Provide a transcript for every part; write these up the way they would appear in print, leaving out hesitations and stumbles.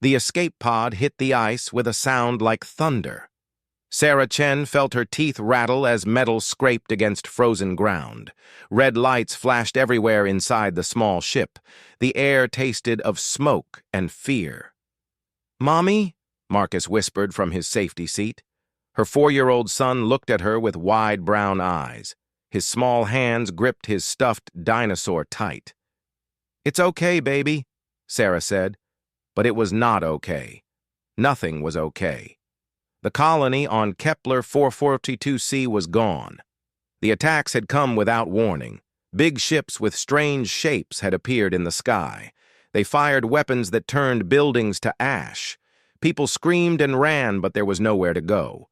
The escape pod hit the ice with a sound like thunder. Sarah Chen felt her teeth rattle as metal scraped against frozen ground. Red lights flashed everywhere inside the small ship. The air tasted of smoke and fear. "Mommy?" Marcus whispered from his safety seat. Her 4-year-old son looked at her with wide brown eyes. His small hands gripped his stuffed dinosaur tight. "It's okay, baby," Sarah said. But it was not okay. Nothing was okay. The colony on Kepler 442c was gone. The attacks had come without warning. Big ships with strange shapes had appeared in the sky. They fired weapons that turned buildings to ash. People screamed and ran, but there was nowhere to go.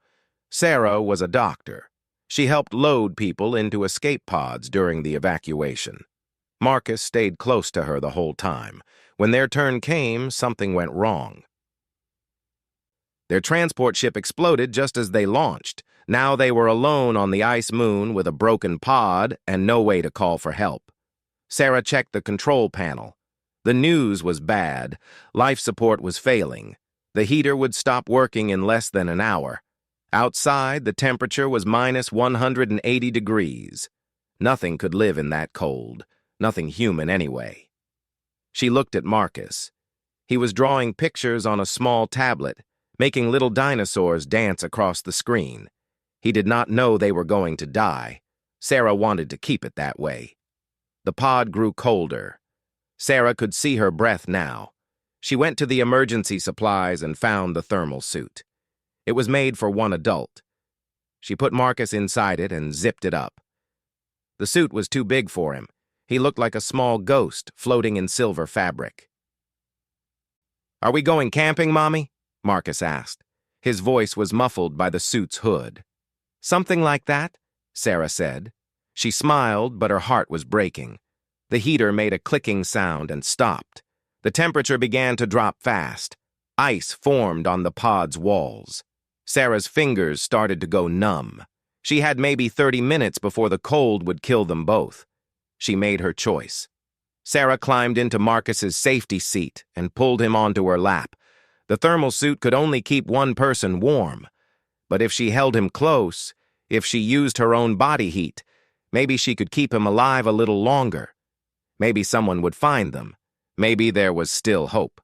Sarah was a doctor. She helped load people into escape pods during the evacuation. Marcus stayed close to her the whole time. When their turn came, something went wrong. Their transport ship exploded just as they launched. Now they were alone on the ice moon with a broken pod and no way to call for help. Sarah checked the control panel. The news was bad. Life support was failing. The heater would stop working in less than an hour. Outside, the temperature was minus 180 degrees. Nothing could live in that cold. Nothing human anyway. She looked at Marcus. He was drawing pictures on a small tablet, making little dinosaurs dance across the screen. He did not know they were going to die. Sarah wanted to keep it that way. The pod grew colder. Sarah could see her breath now. She went to the emergency supplies and found the thermal suit. It was made for one adult. She put Marcus inside it and zipped it up. The suit was too big for him. He looked like a small ghost floating in silver fabric. "Are we going camping, Mommy?" Marcus asked. His voice was muffled by the suit's hood. "Something like that," Sarah said. She smiled, but her heart was breaking. The heater made a clicking sound and stopped. The temperature began to drop fast. Ice formed on the pod's walls. Sarah's fingers started to go numb. She had maybe 30 minutes before the cold would kill them both. She made her choice. Sarah climbed into Marcus's safety seat and pulled him onto her lap. The thermal suit could only keep one person warm. But if she held him close, if she used her own body heat, maybe she could keep him alive a little longer. Maybe someone would find them. Maybe there was still hope.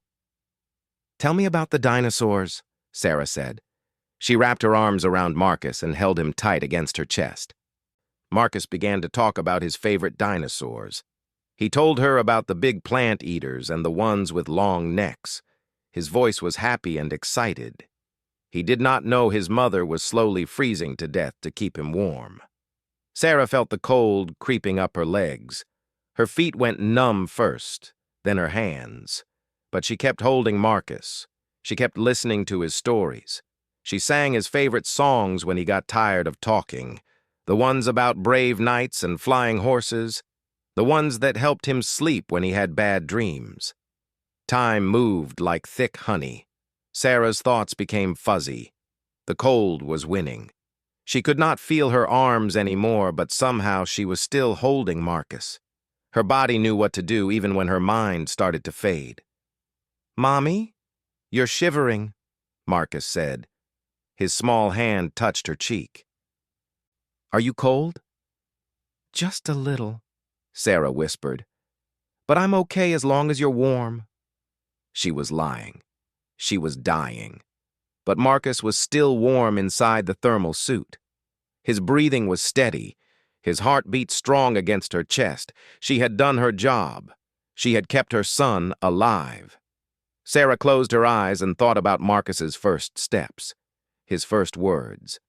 "Tell me about the dinosaurs," Sarah said. She wrapped her arms around Marcus and held him tight against her chest. Marcus began to talk about his favorite dinosaurs. He told her about the big plant eaters and the ones with long necks. His voice was happy and excited. He did not know his mother was slowly freezing to death to keep him warm. Sarah felt the cold creeping up her legs. Her feet went numb first, then her hands. But she kept holding Marcus. She kept listening to his stories. She sang his favorite songs when he got tired of talking. The ones about brave knights and flying horses. The ones that helped him sleep when he had bad dreams. Time moved like thick honey. Sarah's thoughts became fuzzy. The cold was winning. She could not feel her arms anymore, but somehow she was still holding Marcus. Her body knew what to do even when her mind started to fade. "Mommy, you're shivering," Marcus said. His small hand touched her cheek. "Are you cold?" "Just a little," Sarah whispered. "But I'm okay as long as you're warm." She was lying. She was dying. But Marcus was still warm inside the thermal suit. His breathing was steady. His heart beat strong against her chest. She had done her job. She had kept her son alive. Sarah closed her eyes and thought about Marcus's first steps. His first words.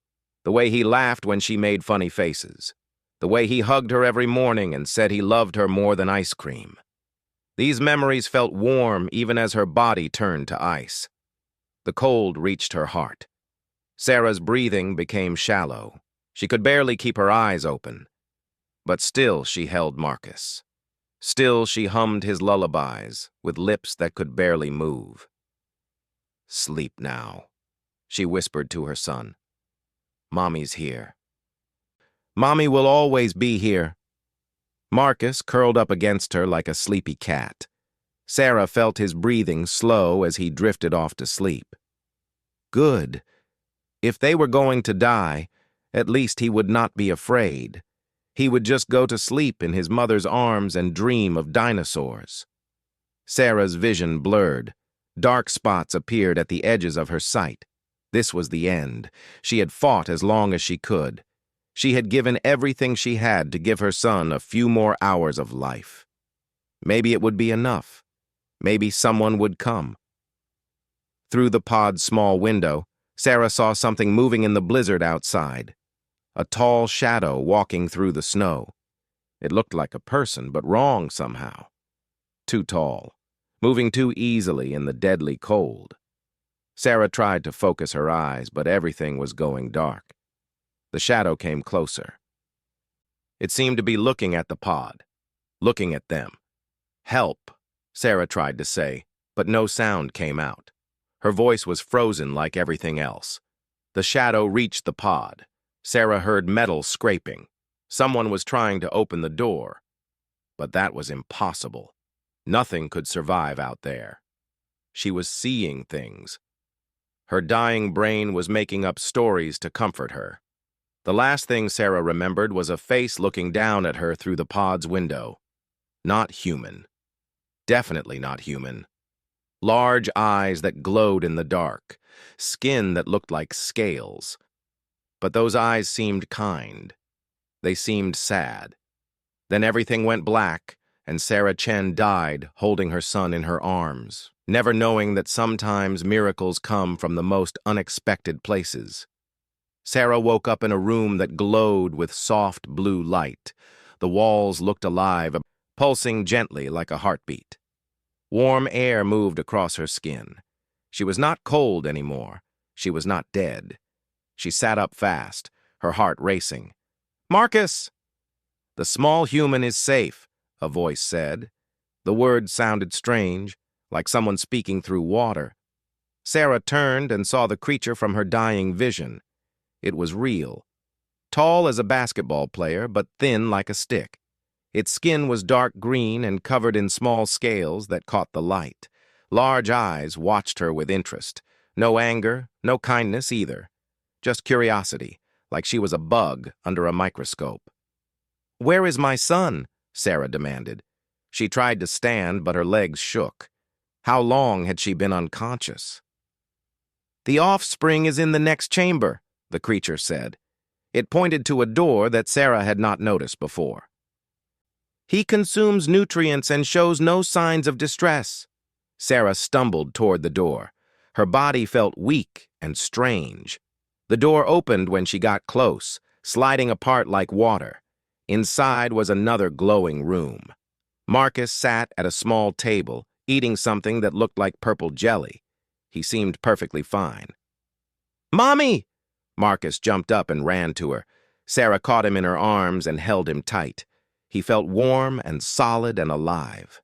The way he laughed when she made funny faces. The way he hugged her every morning and said he loved her more than ice cream. These memories felt warm even as her body turned to ice. The cold reached her heart. Sarah's breathing became shallow. She could barely keep her eyes open. But still she held Marcus. Still she hummed his lullabies with lips that could barely move. "Sleep now," she whispered to her son. "Mommy's here. Mommy will always be here." Marcus curled up against her like a sleepy cat. Sarah felt his breathing slow as he drifted off to sleep. Good. If they were going to die, at least he would not be afraid. He would just go to sleep in his mother's arms and dream of dinosaurs. Sarah's vision blurred. Dark spots appeared at the edges of her sight. This was the end. She had fought as long as she could. She had given everything she had to give her son a few more hours of life. Maybe it would be enough. Maybe someone would come. Through the pod's small window, Sarah saw something moving in the blizzard outside. A tall shadow walking through the snow. It looked like a person, but wrong somehow. Too tall, moving too easily in the deadly cold. Sarah tried to focus her eyes, but everything was going dark. The shadow came closer. It seemed to be looking at the pod, looking at them. "Help," Sarah tried to say, but no sound came out. Her voice was frozen like everything else. The shadow reached the pod. Sarah heard metal scraping. Someone was trying to open the door. But that was impossible. Nothing could survive out there. She was seeing things. Her dying brain was making up stories to comfort her. The last thing Sarah remembered was a face looking down at her through the pod's window. Not human. Definitely not human. Large eyes that glowed in the dark, skin that looked like scales. But those eyes seemed kind. They seemed sad. Then everything went black, and Sarah Chen died holding her son in her arms, never knowing that sometimes miracles come from the most unexpected places. Sarah woke up in a room that glowed with soft blue light. The walls looked alive, pulsing gently like a heartbeat. Warm air moved across her skin. She was not cold anymore. She was not dead. She sat up fast, her heart racing. "Marcus!" "The small human is safe," a voice said. The words sounded strange, like someone speaking through water. Sarah turned and saw the creature from her dying vision. It was real. Tall as a basketball player, but thin like a stick. Its skin was dark green and covered in small scales that caught the light. Large eyes watched her with interest. No anger, no kindness either. Just curiosity, like she was a bug under a microscope. "Where is my son?" Sarah demanded. She tried to stand, but her legs shook. How long had she been unconscious? "The offspring is in the next chamber," the creature said. It pointed to a door that Sarah had not noticed before. "He consumes nutrients and shows no signs of distress." Sarah stumbled toward the door. Her body felt weak and strange. The door opened when she got close, sliding apart like water. Inside was another glowing room. Marcus sat at a small table, eating something that looked like purple jelly. He seemed perfectly fine. "Mommy!" Marcus jumped up and ran to her. Sarah caught him in her arms and held him tight. He felt warm and solid and alive.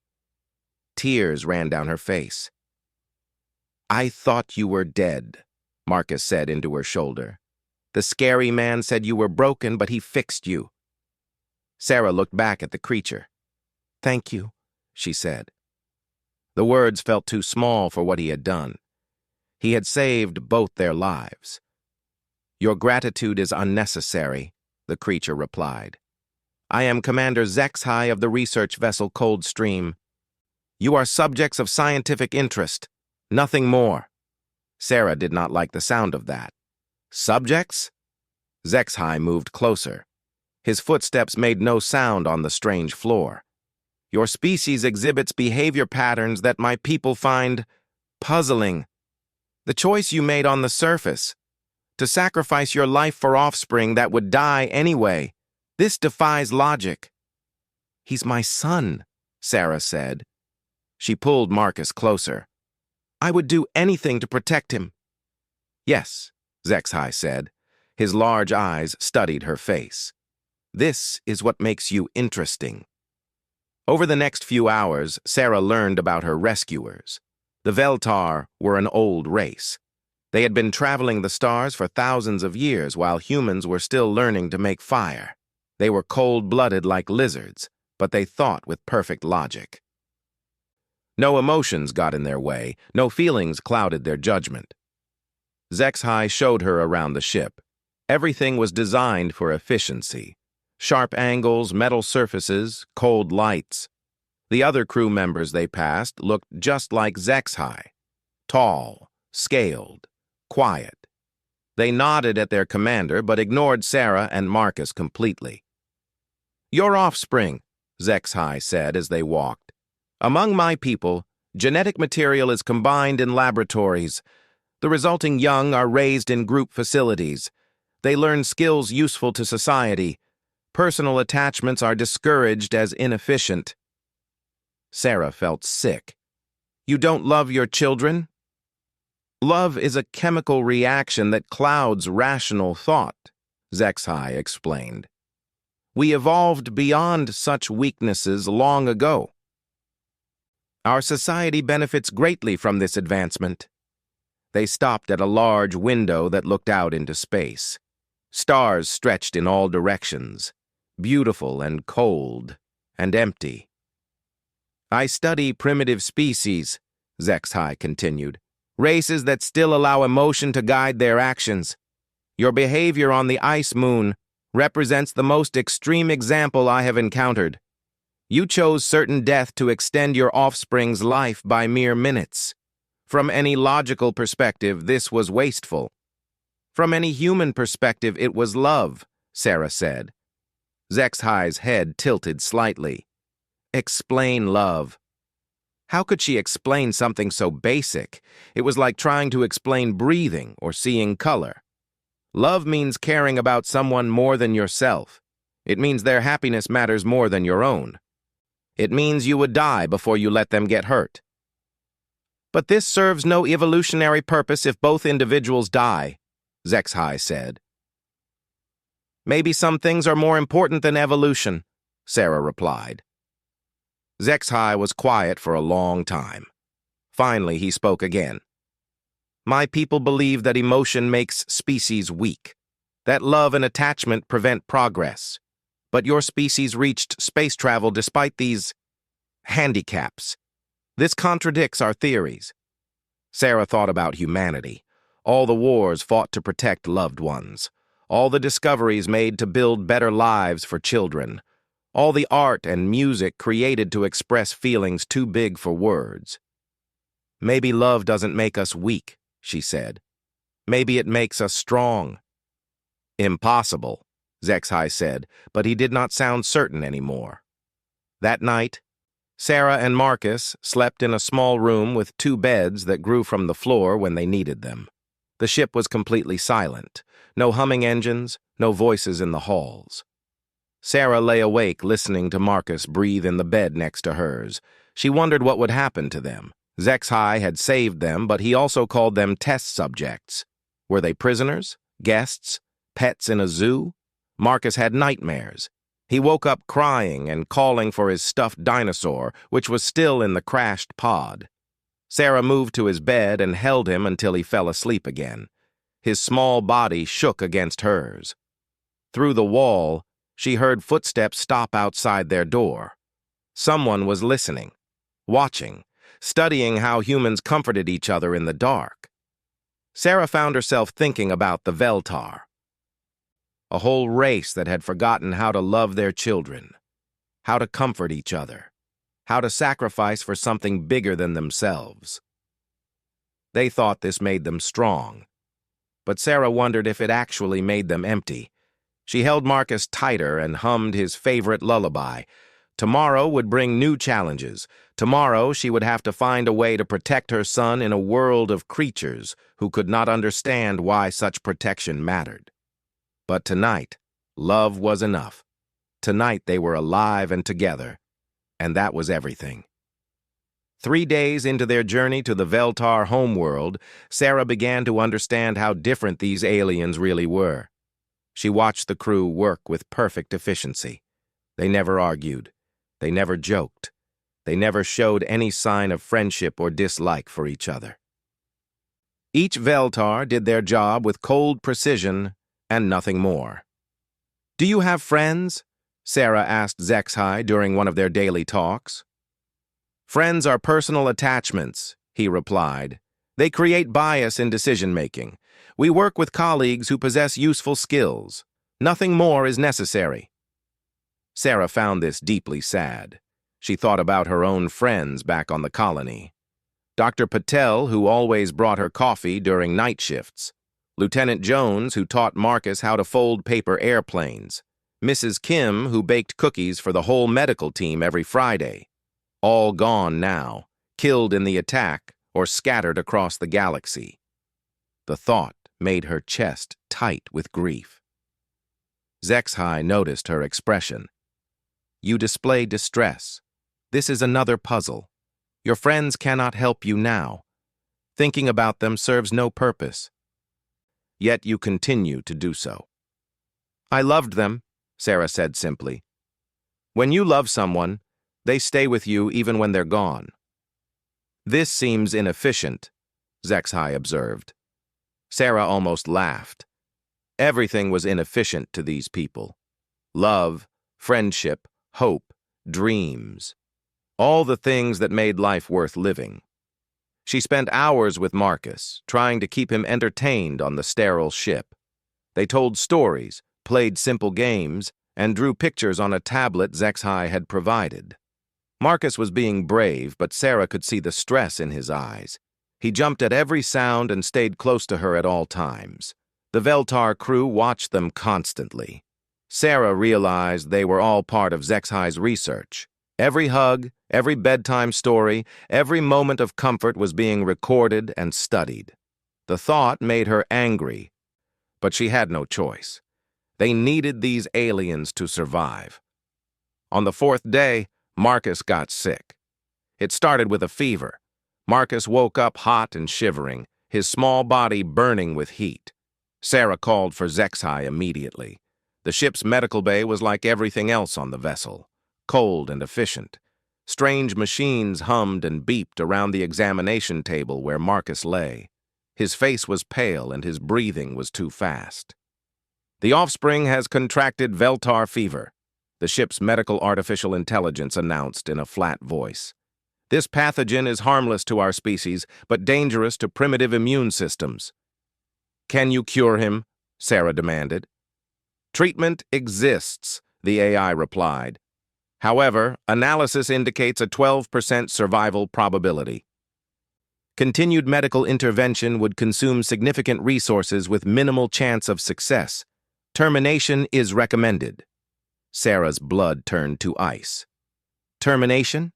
Tears ran down her face. "I thought you were dead," Marcus said into her shoulder. "The scary man said you were broken, but he fixed you." Sarah looked back at the creature. "Thank you," she said. The words felt too small for what he had done. He had saved both their lives. "Your gratitude is unnecessary," the creature replied. "I am Commander Zexhai of the research vessel Coldstream. You are subjects of scientific interest, nothing more." Sarah did not like the sound of that. "Subjects?" Zexhai moved closer. His footsteps made no sound on the strange floor. "Your species exhibits behavior patterns that my people find puzzling. The choice you made on the surface, to sacrifice your life for offspring that would die anyway, this defies logic." "He's my son," Sarah said. She pulled Marcus closer. "I would do anything to protect him." "Yes," Zexhai said. His large eyes studied her face. "This is what makes you interesting." Over the next few hours, Sarah learned about her rescuers. The Veltar were an old race. They had been traveling the stars for thousands of years while humans were still learning to make fire. They were cold-blooded like lizards, but they thought with perfect logic. No emotions got in their way, no feelings clouded their judgment. HFY showed her around the ship. Everything was designed for efficiency. Sharp angles, metal surfaces, cold lights. The other crew members they passed looked just like HFY. Tall, scaled, quiet. They nodded at their commander but ignored Sarah and Marcus completely. "Your offspring," HFY said as they walked. "Among my people, genetic material is combined in laboratories. The resulting young are raised in group facilities. They learn skills useful to society. Personal attachments are discouraged as inefficient." Sarah felt sick. "You don't love your children?" "Love is a chemical reaction that clouds rational thought," HFY explained. "We evolved beyond such weaknesses long ago. Our society benefits greatly from this advancement." They stopped at a large window that looked out into space. Stars stretched in all directions, beautiful and cold and empty. "I study primitive species," HFY continued. "Races that still allow emotion to guide their actions. Your behavior on the ice moon represents the most extreme example I have encountered. You chose certain death to extend your offspring's life by mere minutes. From any logical perspective, this was wasteful. From any human perspective, it was love," Sarah said. HFY's head tilted slightly. Explain love. How could she explain something so basic? It was like trying to explain breathing or seeing color. Love means caring about someone more than yourself. It means their happiness matters more than your own. It means you would die before you let them get hurt. "But this serves no evolutionary purpose if both individuals die," HFY said. "Maybe some things are more important than evolution," Sarah replied. HFY was quiet for a long time. Finally, he spoke again. "My people believe that emotion makes species weak, that love and attachment prevent progress. But your species reached space travel despite these handicaps. This contradicts our theories." Sarah thought about humanity, all the wars fought to protect loved ones, all the discoveries made to build better lives for children, all the art and music created to express feelings too big for words. "Maybe love doesn't make us weak," she said. "Maybe it makes us strong." "Impossible," HFY said, but he did not sound certain anymore. That night, Sarah and Marcus slept in a small room with 2 beds that grew from the floor when they needed them. The ship was completely silent. No humming engines, no voices in the halls. Sarah lay awake listening to Marcus breathe in the bed next to hers. She wondered what would happen to them. HFY had saved them, but he also called them test subjects. Were they prisoners? Guests? Pets in a zoo? Marcus had nightmares. He woke up crying and calling for his stuffed dinosaur, which was still in the crashed pod. Sarah moved to his bed and held him until he fell asleep again. His small body shook against hers. Through the wall, she heard footsteps stop outside their door. Someone was listening, watching, studying how humans comforted each other in the dark. Sarah found herself thinking about the Veltar, a whole race that had forgotten how to love their children, how to comfort each other, how to sacrifice for something bigger than themselves. They thought this made them strong, but Sarah wondered if it actually made them empty. She held Marcus tighter and hummed his favorite lullaby. Tomorrow would bring new challenges. Tomorrow she would have to find a way to protect her son in a world of creatures who could not understand why such protection mattered. But tonight, love was enough. Tonight they were alive and together, and that was everything. 3 days into their journey to the Veltar homeworld, Sarah began to understand how different these aliens really were. She watched the crew work with perfect efficiency. They never argued. They never joked. They never showed any sign of friendship or dislike for each other. Each Veltar did their job with cold precision and nothing more. "Do you have friends?" Sarah asked HFY during one of their daily talks. Friends are personal attachments, he replied. They create bias in decision-making. We work with colleagues who possess useful skills. Nothing more is necessary. Sarah found this deeply sad. She thought about her own friends back on the colony. Dr. Patel, who always brought her coffee during night shifts. Lieutenant Jones, who taught Marcus how to fold paper airplanes. Mrs. Kim, who baked cookies for the whole medical team every Friday. All gone now, killed in the attack or scattered across the galaxy. The thought made her chest tight with grief. HFY noticed her expression. You display distress. This is another puzzle. Your friends cannot help you now. Thinking about them serves no purpose. Yet you continue to do so. I loved them, Sarah said simply. When you love someone, they stay with you even when they're gone. This seems inefficient, HFY observed. Sarah almost laughed. Everything was inefficient to these people. Love, friendship, hope, dreams. All the things that made life worth living. She spent hours with Marcus, trying to keep him entertained on the sterile ship. They told stories, played simple games, and drew pictures on a tablet HFY had provided. Marcus was being brave, but Sarah could see the stress in his eyes. He jumped at every sound and stayed close to her at all times. The Veltar crew watched them constantly. Sarah realized they were all part of HFY's research. Every hug, every bedtime story, every moment of comfort was being recorded and studied. The thought made her angry, but she had no choice. They needed these aliens to survive. On the fourth day, Marcus got sick. It started with a fever. Marcus woke up hot and shivering, his small body burning with heat. Sarah called for HFY immediately. The ship's medical bay was like everything else on the vessel, cold and efficient. Strange machines hummed and beeped around the examination table where Marcus lay. His face was pale and his breathing was too fast. The offspring has contracted Veltar fever, the ship's medical artificial intelligence announced in a flat voice. This pathogen is harmless to our species, but dangerous to primitive immune systems. Can you cure him? Sarah demanded. Treatment exists, the AI replied. However, analysis indicates a 12% survival probability. Continued medical intervention would consume significant resources with minimal chance of success. Termination is recommended. Sarah's blood turned to ice. Termination?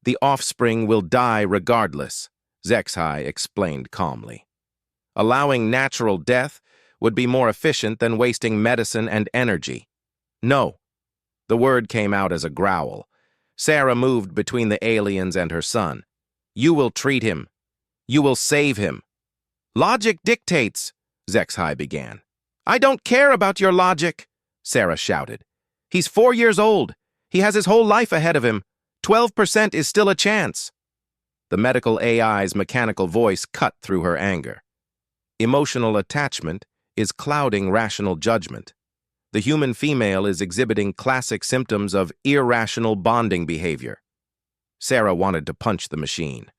The offspring will die regardless, HFY explained calmly. Allowing natural death would be more efficient than wasting medicine and energy. No. The word came out as a growl. Sarah moved between the aliens and her son. You will treat him. You will save him. Logic dictates, HFY began. I don't care about your logic, Sarah shouted. He's 4 years old. He has his whole life ahead of him. 12% is still a chance. The medical AI's mechanical voice cut through her anger. Emotional attachment is clouding rational judgment. The human female is exhibiting classic symptoms of irrational bonding behavior. Sarah wanted to punch the machine.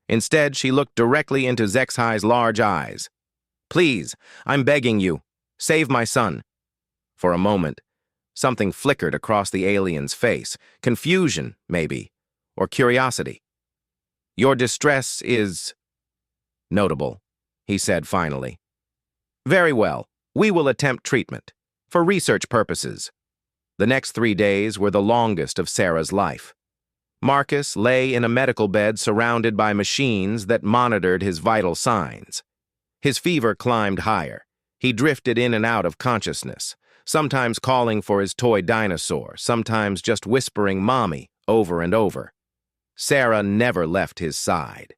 Instead, she looked directly into HFY's large eyes. Please, I'm begging you, save my son. For a moment, something flickered across the alien's face. Confusion, maybe, or curiosity. Your distress is notable, he said finally. Very well, we will attempt treatment, for research purposes. The next 3 days were the longest of Sarah's life. Marcus lay in a medical bed surrounded by machines that monitored his vital signs. His fever climbed higher. He drifted in and out of consciousness, sometimes calling for his toy dinosaur, sometimes just whispering "Mommy" over and over. Sarah never left his side.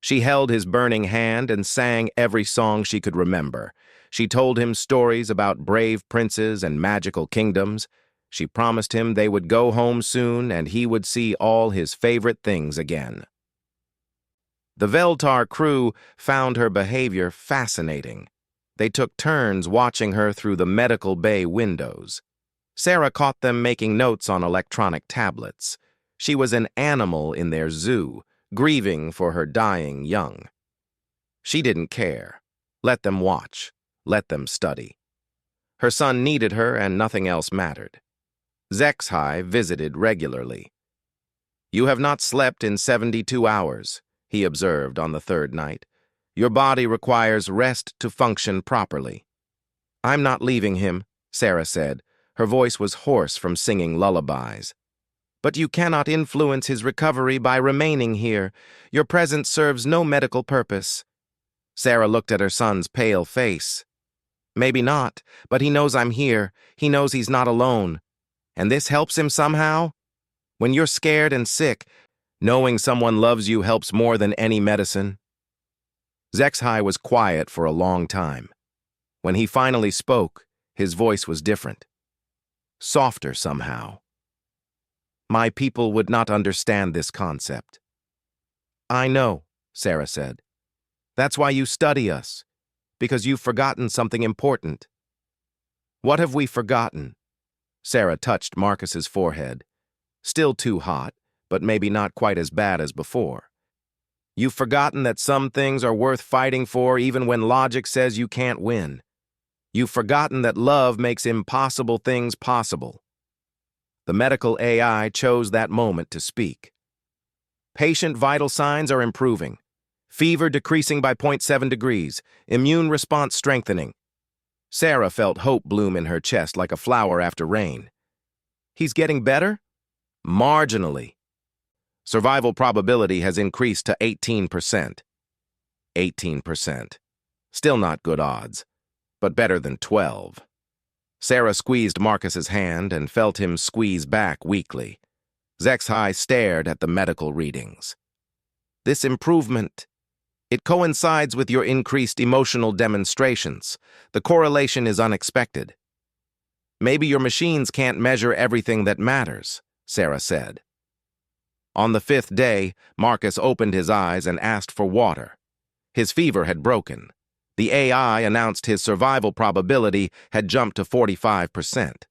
She held his burning hand and sang every song she could remember. She told him stories about brave princes and magical kingdoms. She promised him they would go home soon and he would see all his favorite things again. The Veltar crew found her behavior fascinating. They took turns watching her through the medical bay windows. Sarah caught them making notes on electronic tablets. She was an animal in their zoo, grieving for her dying young. She didn't care. Let them watch. Let them study. Her son needed her and nothing else mattered. HFY visited regularly. "You have not slept in 72 hours, he observed on the third night. "Your body requires rest to function properly." "I'm not leaving him," Sarah said. Her voice was hoarse from singing lullabies. "But you cannot influence his recovery by remaining here. Your presence serves no medical purpose." Sarah looked at her son's pale face. "Maybe not, but he knows I'm here. He knows he's not alone. And this helps him somehow? When you're scared and sick, knowing someone loves you helps more than any medicine." HFY was quiet for a long time. When he finally spoke, his voice was different. Softer somehow. "My people would not understand this concept." "I know," Sarah said. "That's why you study us, because you've forgotten something important." "What have we forgotten?" Sarah touched Marcus's forehead. Still too hot, but maybe not quite as bad as before. "You've forgotten that some things are worth fighting for even when logic says you can't win. You've forgotten that love makes impossible things possible." The medical AI chose that moment to speak. "Patient vital signs are improving. Fever decreasing by 0.7 degrees. Immune response strengthening." Sarah felt hope bloom in her chest like a flower after rain. "He's getting better?" "Marginally. Survival probability has increased to 18%. 18%. Still not good odds, but better than 12. Sarah squeezed Marcus's hand and felt him squeeze back weakly. HFY stared at the medical readings. "This improvement, it coincides with your increased emotional demonstrations. The correlation is unexpected." "Maybe your machines can't measure everything that matters," Sarah said. On the 5th day, Marcus opened his eyes and asked for water. His fever had broken. The AI announced his survival probability had jumped to 45%.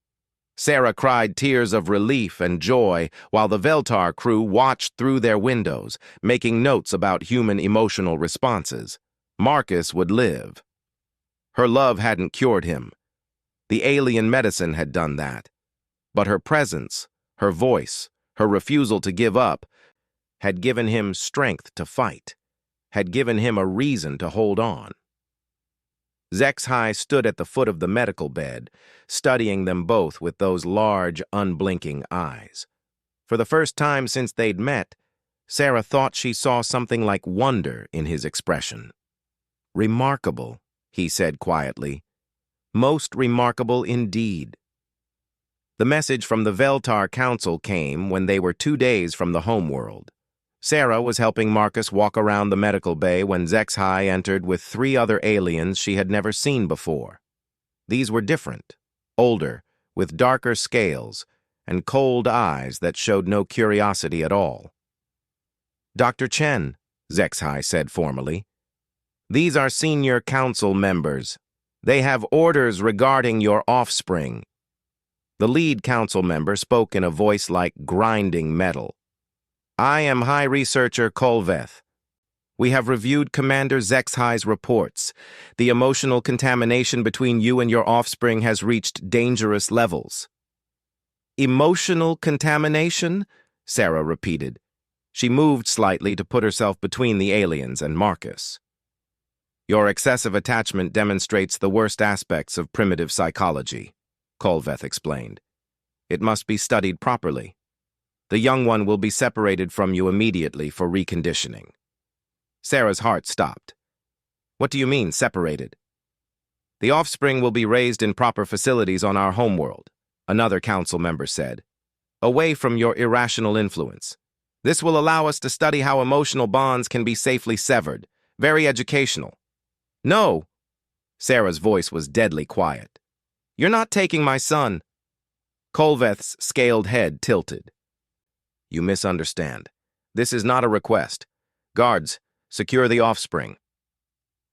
Sarah cried tears of relief and joy while the Veltar crew watched through their windows, making notes about human emotional responses. Marcus would live. Her love hadn't cured him. The alien medicine had done that. But her presence, her voice, her refusal to give up, had given him strength to fight, had given him a reason to hold on. HFY stood at the foot of the medical bed, studying them both with those large, unblinking eyes. For the first time since they'd met, Sarah thought she saw something like wonder in his expression. "Remarkable," he said quietly. "Most remarkable indeed." The message from the Veltar Council came when they were 2 days from the homeworld. Sarah was helping Marcus walk around the medical bay when HFY entered with 3 other aliens she had never seen before. These were different, older, with darker scales, and cold eyes that showed no curiosity at all. "Dr. Chen," HFY said formally, "these are senior council members. They have orders regarding your offspring." The lead council member spoke in a voice like grinding metal. "I am High Researcher Kolveth. We have reviewed Commander HFY's reports. The emotional contamination between you and your offspring has reached dangerous levels." "Emotional contamination?" Sarah repeated. She moved slightly to put herself between the aliens and Marcus. "Your excessive attachment demonstrates the worst aspects of primitive psychology," Kolveth explained. "It must be studied properly. The young one will be separated from you immediately for reconditioning." Sarah's heart stopped. "What do you mean, separated?" "The offspring will be raised in proper facilities on our homeworld," another council member said, "away from your irrational influence. This will allow us to study how emotional bonds can be safely severed. Very educational." "No!" Sarah's voice was deadly quiet. "You're not taking my son." Kolveth's scaled head tilted. "You misunderstand. This is not a request. Guards, secure the offspring."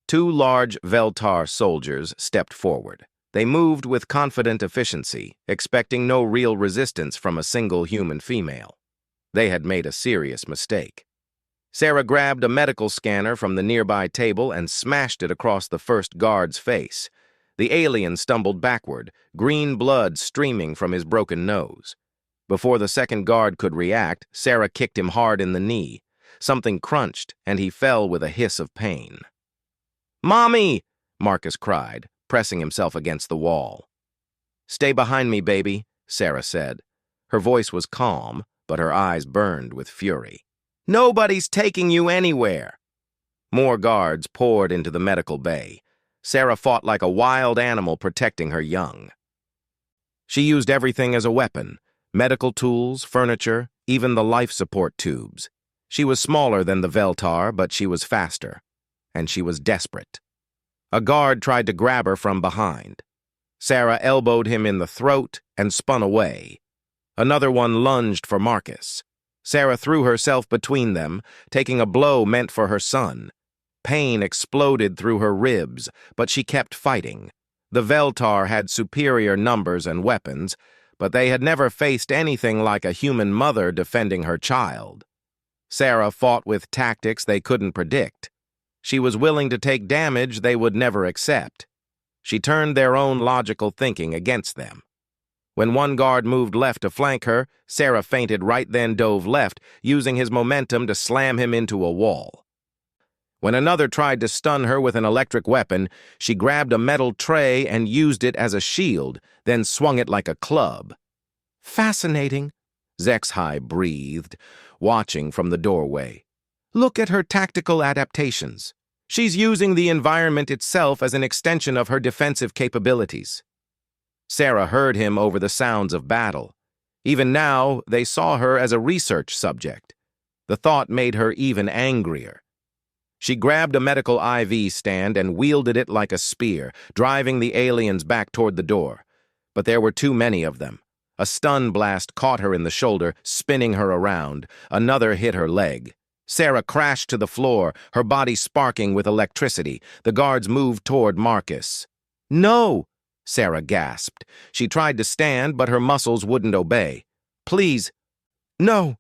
2 large Veltar soldiers stepped forward. They moved with confident efficiency, expecting no real resistance from a single human female. They had made a serious mistake. Sarah grabbed a medical scanner from the nearby table and smashed it across the first guard's face. The alien stumbled backward, green blood streaming from his broken nose. Before the second guard could react, Sarah kicked him hard in the knee. Something crunched, and he fell with a hiss of pain. "Mommy!" Marcus cried, pressing himself against the wall. "Stay behind me, baby," Sarah said. Her voice was calm, but her eyes burned with fury. "Nobody's taking you anywhere." More guards poured into the medical bay. Sarah fought like a wild animal protecting her young. She used everything as a weapon: medical tools, furniture, even the life support tubes. She was smaller than the Veltar, but she was faster. And she was desperate. A guard tried to grab her from behind. Sarah elbowed him in the throat and spun away. Another one lunged for Marcus. Sarah threw herself between them, taking a blow meant for her son. Pain exploded through her ribs, but she kept fighting. The Veltar had superior numbers and weapons, but they had never faced anything like a human mother defending her child. Sarah fought with tactics they couldn't predict. She was willing to take damage they would never accept. She turned their own logical thinking against them. When one guard moved left to flank her, Sarah feinted right then dove left, using his momentum to slam him into a wall. When another tried to stun her with an electric weapon, she grabbed a metal tray and used it as a shield, then swung it like a club. "Fascinating," HFY breathed, watching from the doorway. "Look at her tactical adaptations. She's using the environment itself as an extension of her defensive capabilities." Sarah heard him over the sounds of battle. Even now, they saw her as a research subject. The thought made her even angrier. She grabbed a medical IV stand and wielded it like a spear, driving the aliens back toward the door. But there were too many of them. A stun blast caught her in the shoulder, spinning her around. Another hit her leg. Sarah crashed to the floor, her body sparking with electricity. The guards moved toward Marcus. "No!" Sarah gasped. She tried to stand, but her muscles wouldn't obey. "Please, no!"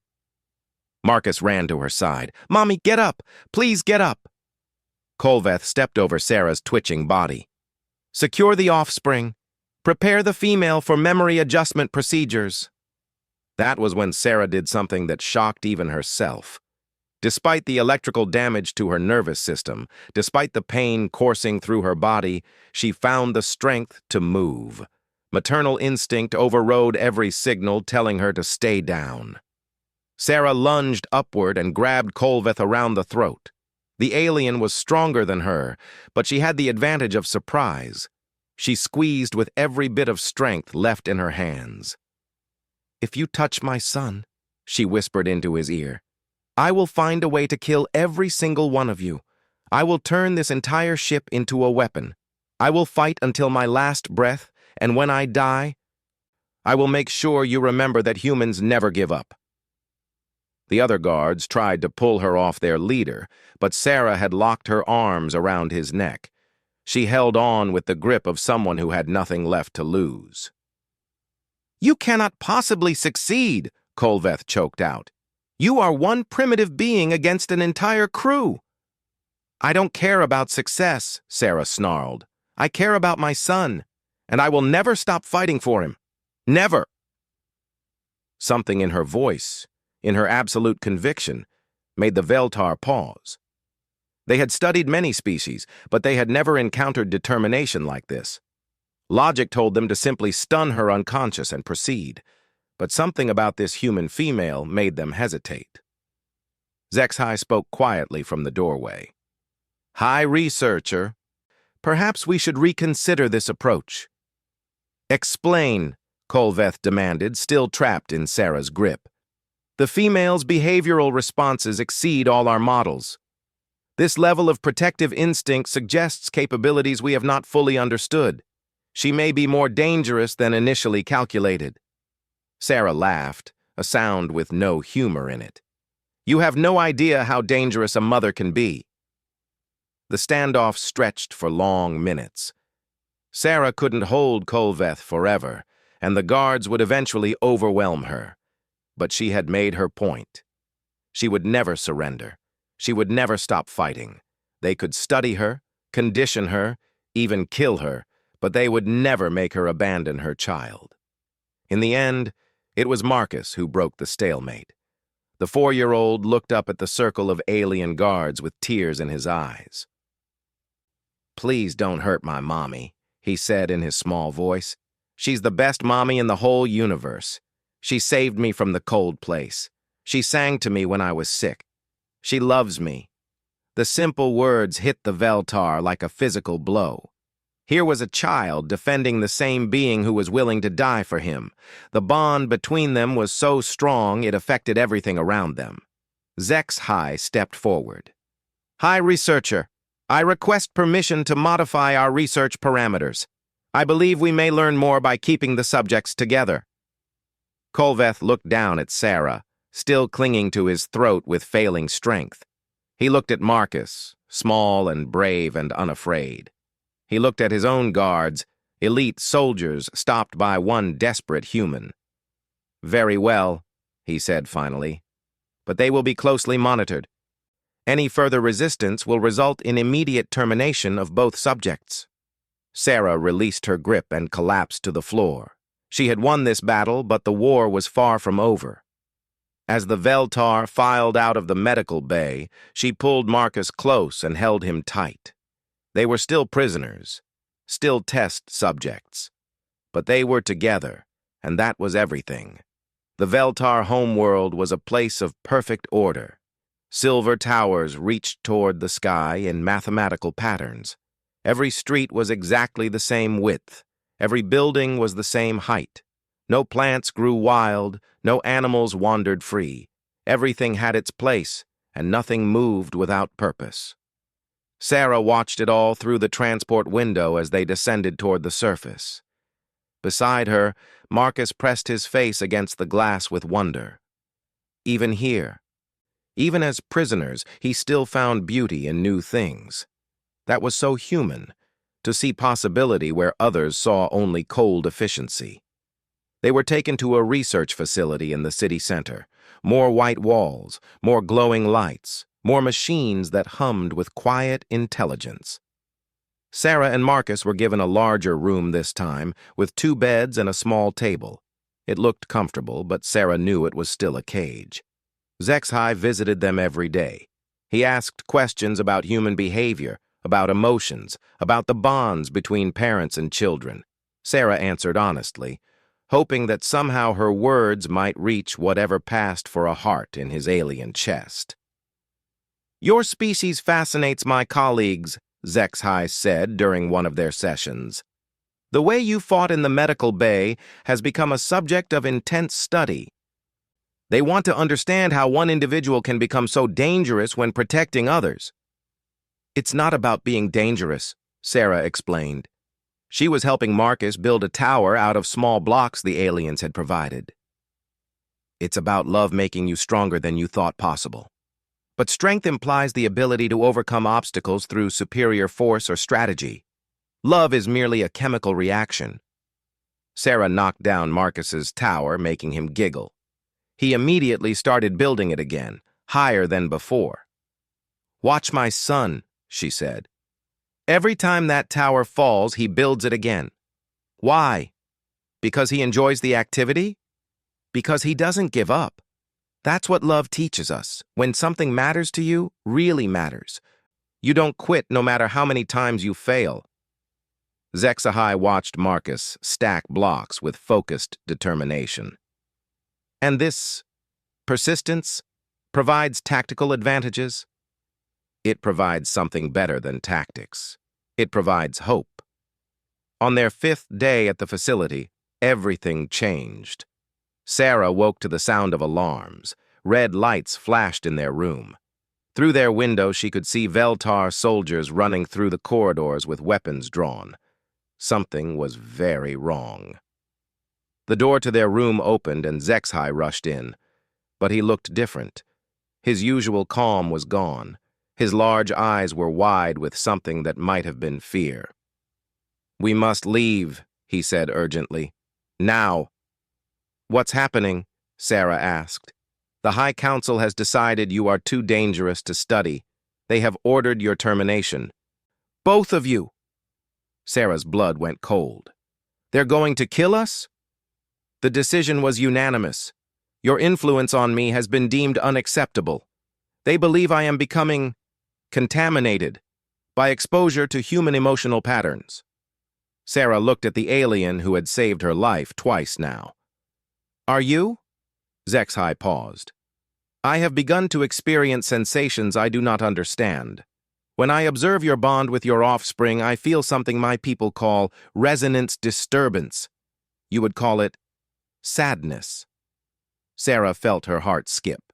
Marcus ran to her side. "Mommy, get up! Please get up!" Kolveth stepped over Sarah's twitching body. "Secure the offspring. Prepare the female for memory adjustment procedures." That was when Sarah did something that shocked even herself. Despite the electrical damage to her nervous system, despite the pain coursing through her body, she found the strength to move. Maternal instinct overrode every signal telling her to stay down. Sarah lunged upward and grabbed Kolveth around the throat. The alien was stronger than her, but she had the advantage of surprise. She squeezed with every bit of strength left in her hands. "If you touch my son," she whispered into his ear, "I will find a way to kill every single one of you. I will turn this entire ship into a weapon. I will fight until my last breath, and when I die, I will make sure you remember that humans never give up." The other guards tried to pull her off their leader, but Sarah had locked her arms around his neck. She held on with the grip of someone who had nothing left to lose. "You cannot possibly succeed," Kolveth choked out. "You are one primitive being against an entire crew." "I don't care about success," Sarah snarled. "I care about my son, and I will never stop fighting for him. Never." Something in her voice, in her absolute conviction, made the Veltar pause. They had studied many species, but they had never encountered determination like this. Logic told them to simply stun her unconscious and proceed. But something about this human female made them hesitate. HFY spoke quietly from the doorway. "High Researcher, perhaps we should reconsider this approach." "Explain," Kolveth demanded, still trapped in Sarah's grip. "The female's behavioral responses exceed all our models. This level of protective instinct suggests capabilities we have not fully understood. She may be more dangerous than initially calculated." Sarah laughed, a sound with no humor in it. "You have no idea how dangerous a mother can be." The standoff stretched for long minutes. Sarah couldn't hold Kolveth forever, and the guards would eventually overwhelm her. But she had made her point. She would never surrender. She would never stop fighting. They could study her, condition her, even kill her, but they would never make her abandon her child. In the end, it was Marcus who broke the stalemate. The 4-year-old looked up at the circle of alien guards with tears in his eyes. "Please don't hurt my mommy," he said in his small voice. "She's the best mommy in the whole universe. She saved me from the cold place. She sang to me when I was sick. She loves me." The simple words hit the Veltar like a physical blow. Here was a child defending the same being who was willing to die for him. The bond between them was so strong it affected everything around them. HFY stepped forward. "High Researcher, I request permission to modify our research parameters. I believe we may learn more by keeping the subjects together." Kolveth looked down at Sarah, still clinging to his throat with failing strength. He looked at Marcus, small and brave and unafraid. He looked at his own guards, elite soldiers stopped by one desperate human. "Very well," he said finally, "but they will be closely monitored. Any further resistance will result in immediate termination of both subjects." Sarah released her grip and collapsed to the floor. She had won this battle, but the war was far from over. As the Veltar filed out of the medical bay, she pulled Marcus close and held him tight. They were still prisoners, still test subjects. But they were together, and that was everything. The Veltar homeworld was a place of perfect order. Silver towers reached toward the sky in mathematical patterns. Every street was exactly the same width. Every building was the same height. No plants grew wild, no animals wandered free. Everything had its place, and nothing moved without purpose. Sarah watched it all through the transport window as they descended toward the surface. Beside her, Marcus pressed his face against the glass with wonder. Even here, even as prisoners, he still found beauty in new things. That was so human, to see possibility where others saw only cold efficiency. They were taken to a research facility in the city center. More white walls, more glowing lights, more machines that hummed with quiet intelligence. Sarah and Marcus were given a larger room this time, with 2 beds and a small table. It looked comfortable, but Sarah knew it was still a cage. HFY visited them every day. He asked questions about human behavior, about emotions, about the bonds between parents and children. Sarah answered honestly, hoping that somehow her words might reach whatever passed for a heart in his alien chest. "Your species fascinates my colleagues," HFY said during one of their sessions. "The way you fought in the medical bay has become a subject of intense study. They want to understand how one individual can become so dangerous when protecting others." "It's not about being dangerous," Sarah explained. She was helping Marcus build a tower out of small blocks the aliens had provided. "It's about love making you stronger than you thought possible. But strength implies the ability to overcome obstacles through superior force or strategy. Love is merely a chemical reaction." Sarah knocked down Marcus's tower, making him giggle. He immediately started building it again, higher than before. "Watch my son," she said. "Every time that tower falls, he builds it again. Why? Because he enjoys the activity? Because he doesn't give up. That's what love teaches us. When something matters to you, really matters. You don't quit no matter how many times you fail." HFY watched Marcus stack blocks with focused determination. "And this persistence provides tactical advantages?" "It provides something better than tactics. It provides hope." On their 5th day at the facility, everything changed. Sarah woke to the sound of alarms. Red lights flashed in their room. Through their window, she could see Veltar soldiers running through the corridors with weapons drawn. Something was very wrong. The door to their room opened and HFY rushed in. But he looked different. His usual calm was gone. His large eyes were wide with something that might have been fear. "We must leave," he said urgently. "Now." "What's happening?" Sarah asked. "The High Council has decided you are too dangerous to study. They have ordered your termination." "Both of you!" Sarah's blood went cold. "They're going to kill us?" "The decision was unanimous. Your influence on me has been deemed unacceptable. They believe I am becoming contaminated by exposure to human emotional patterns." Sarah looked at the alien who had saved her life twice now. "Are you?" HFY paused. "I have begun to experience sensations I do not understand. When I observe your bond with your offspring, I feel something my people call resonance disturbance. You would call it sadness." Sarah felt her heart skip.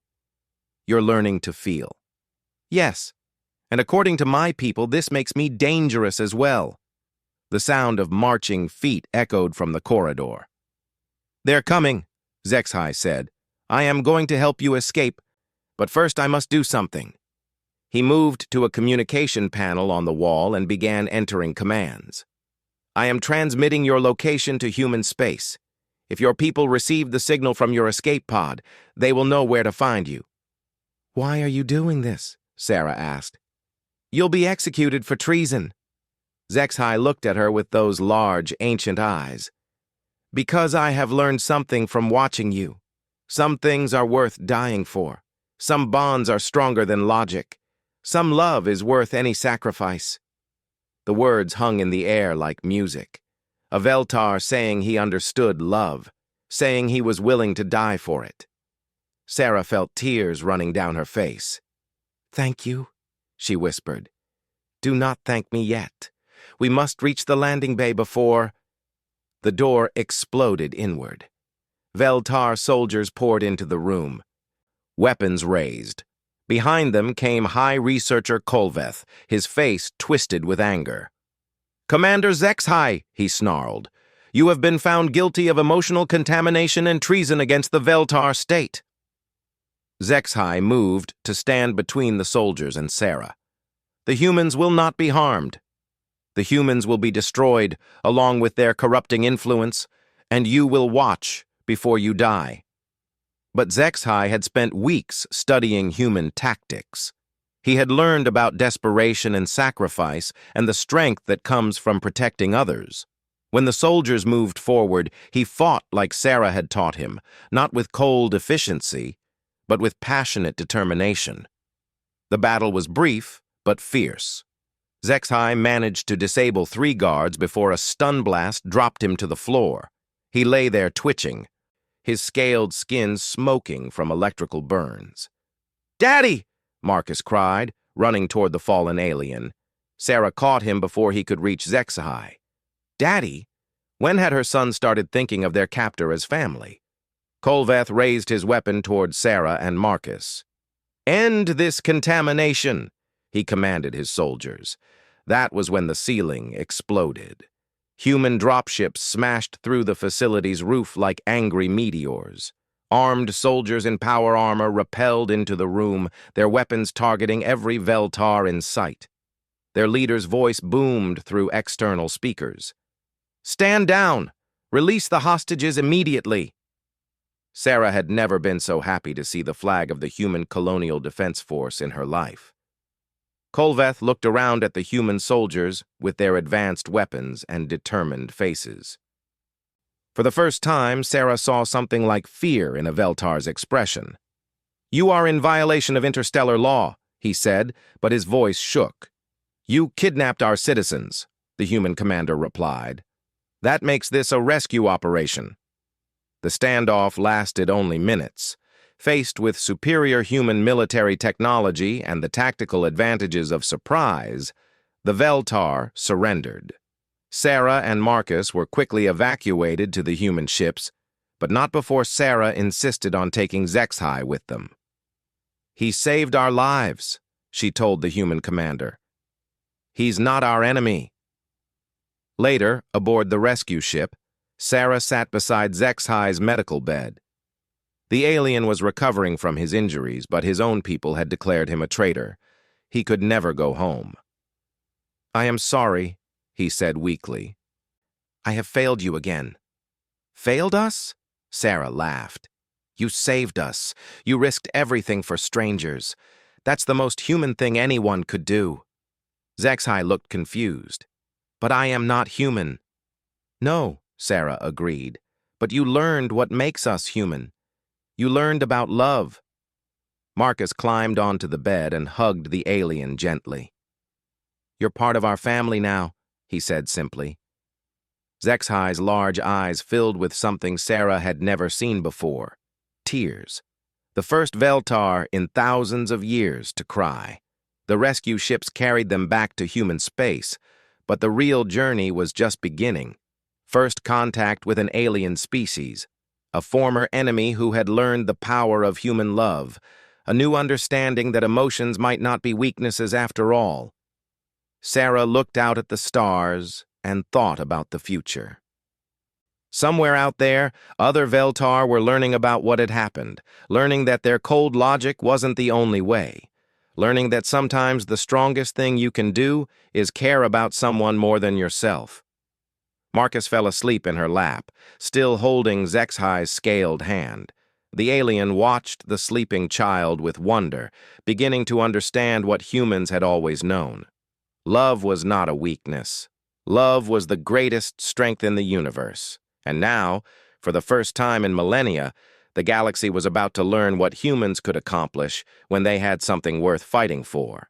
"You're learning to feel." "Yes, and according to my people, this makes me dangerous as well." The sound of marching feet echoed from the corridor. "They're coming," HFY said. "I am going to help you escape, but first I must do something." He moved to a communication panel on the wall and began entering commands. "I am transmitting your location to human space. If your people receive the signal from your escape pod, they will know where to find you." "Why are you doing this?" Sarah asked. "You'll be executed for treason." HFY looked at her with those large, ancient eyes. "Because I have learned something from watching you. Some things are worth dying for. Some bonds are stronger than logic. Some love is worth any sacrifice." The words hung in the air like music. A Veltar saying he understood love, saying he was willing to die for it. Sarah felt tears running down her face. "Thank you," she whispered. "Do not thank me yet. We must reach the landing bay before—" The door exploded inward. Veltar soldiers poured into the room, weapons raised. Behind them came High Researcher Kolveth, his face twisted with anger. "Commander HFY," he snarled, "you have been found guilty of emotional contamination and treason against the Veltar state." HFY moved to stand between the soldiers and Sarah. "The humans will not be harmed. The humans will be destroyed along with their corrupting influence, and you will watch before you die." But HFY had spent weeks studying human tactics. He had learned about desperation and sacrifice and the strength that comes from protecting others. When the soldiers moved forward, he fought like Sarah had taught him, not with cold efficiency, but with passionate determination. The battle was brief, but fierce. HFY managed to disable 3 guards before a stun blast dropped him to the floor. He lay there twitching, his scaled skin smoking from electrical burns. "Daddy!" Marcus cried, running toward the fallen alien. Sarah caught him before he could reach HFY. Daddy? When had her son started thinking of their captor as family? Kolveth raised his weapon toward Sarah and Marcus. "End this contamination," he commanded his soldiers. That was when the ceiling exploded. Human dropships smashed through the facility's roof like angry meteors. Armed soldiers in power armor rappelled into the room, their weapons targeting every Veltar in sight. Their leader's voice boomed through external speakers. "Stand down! Release the hostages immediately!" Sarah had never been so happy to see the flag of the Human Colonial Defense Force in her life. Kolveth looked around at the human soldiers with their advanced weapons and determined faces. For the first time, Sarah saw something like fear in a Veltar's expression. "You are in violation of interstellar law," he said, but his voice shook. "You kidnapped our citizens," the human commander replied. "That makes this a rescue operation." The standoff lasted only minutes. Faced with superior human military technology and the tactical advantages of surprise, the Veltar surrendered. Sarah and Marcus were quickly evacuated to the human ships, but not before Sarah insisted on taking HFY with them. "He saved our lives," she told the human commander. "He's not our enemy." Later, aboard the rescue ship, Sarah sat beside HFY's medical bed. The alien was recovering from his injuries, but his own people had declared him a traitor. He could never go home. "I am sorry," he said weakly. "I have failed you again." "Failed us?" Sarah laughed. You saved us. You risked everything for strangers. That's the most human thing anyone could do. Zexhai looked confused. But I am not human. No, Sarah agreed. But you learned what makes us human. You learned about love. Marcus climbed onto the bed and hugged the alien gently. You're part of our family now, he said simply. Zexhai's large eyes filled with something Sarah had never seen before. Tears. The first Veltar in thousands of years to cry. The rescue ships carried them back to human space, but the real journey was just beginning. First contact with an alien species, a former enemy who had learned the power of human love, a new understanding that emotions might not be weaknesses after all. Sarah looked out at the stars and thought about the future. Somewhere out there, other Veltar were learning about what had happened, learning that their cold logic wasn't the only way, learning that sometimes the strongest thing you can do is care about someone more than yourself. Marcus fell asleep in her lap, still holding Zexhai's scaled hand. The alien watched the sleeping child with wonder, beginning to understand what humans had always known. Love was not a weakness. Love was the greatest strength in the universe. And now, for the first time in millennia, the galaxy was about to learn what humans could accomplish when they had something worth fighting for.